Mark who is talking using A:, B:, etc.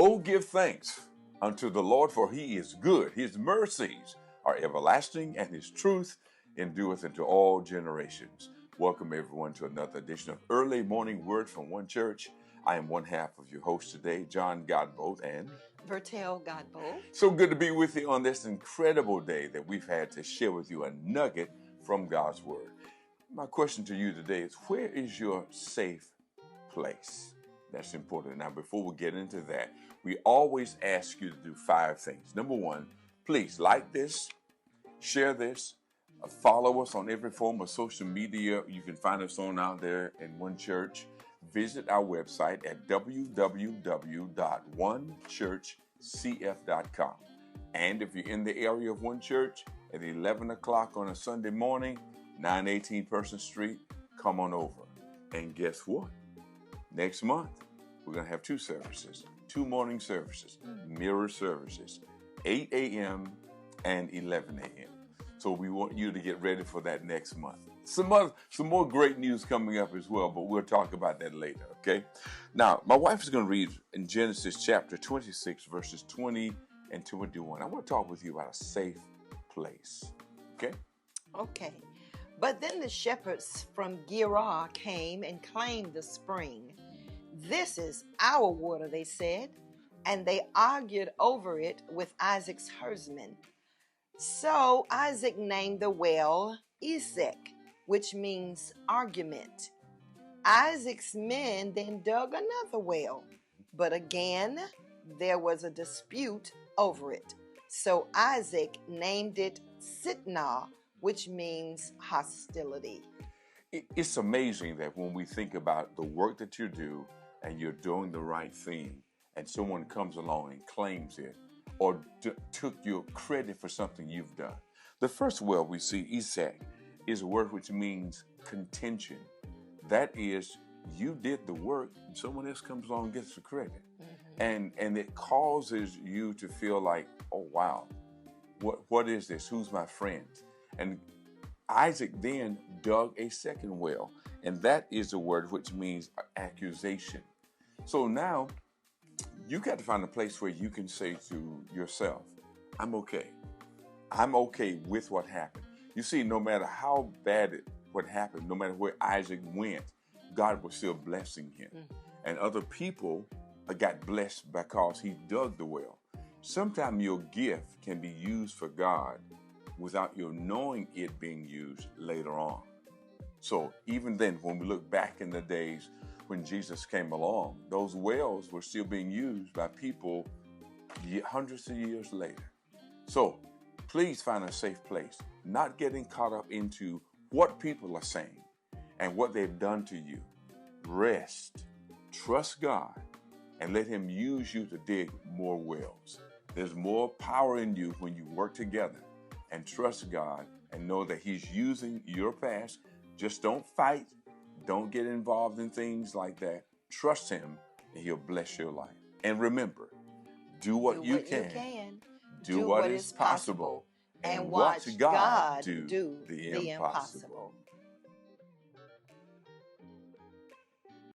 A: Oh, give thanks unto the Lord, for he is good. His mercies are everlasting, and his truth endureth into all generations. Welcome, everyone, to another edition of Early Morning Word from One Church. I am one half of your host today, John Godbolt, and
B: Vertell, Godbolt.
A: so good to be with you on this incredible day that we've had to share with you a nugget from God's Word. My question to you today is, where is your safe place? That's important. Now, before we get into that, we always ask you to do 5 things. Number 1, please like this, share this, follow us on every form of social media. You can find us on out there in One Church. Visit our website at www.onechurchcf.com. And if you're in the area of One Church at 11 o'clock on a Sunday morning, 918 Person Street, come on over. And guess what? Next month, we're going to have 2 services, 2 morning services, mirror services, 8 a.m. and 11 a.m. So we want you to get ready for that next month. Some more great news coming up as well, but we'll talk about that later, okay? Now, my wife is going to read in Genesis chapter 26, verses 20 and 21. I want to talk with you about a safe place, okay?
B: Okay. But then the shepherds from Gerar came and claimed the spring. "This is our water," they said, and they argued over it with Isaac's herdsmen. So Isaac named the well Esek, which means argument. Isaac's men then dug another well, but again there was a dispute over it. So Isaac named it Sitnah, which means hostility.
A: It's amazing that when we think about the work that you do and you're doing the right thing, and someone comes along and claims it or took your credit for something you've done. The first well we see, Esek, is a word which means contention. That is, you did the work and someone else comes along and gets the credit. And it causes you to feel like, oh, wow, what is this? Who's my friend? And Isaac then dug a second well, and that is a word which means accusation. So now you got to find a place where you can say to yourself, I'm okay. I'm okay with what happened. You see, no matter how bad what happened, no matter where Isaac went, God was still blessing him. And other people got blessed because he dug the well. Sometimes your gift can be used for God without your knowing it being used later on. So even then, when we look back in the days when Jesus came along, those wells were still being used by people hundreds of years later. So please find a safe place, not getting caught up into what people are saying and what they've done to you. Rest, trust God, and let him use you to dig more wells. There's more power in you when you work together and trust God and know that he's using your past. Just don't fight. Don't get involved in things like that. Trust him and he'll bless your life. And remember, do what you can. Do what is possible. And watch God do the impossible.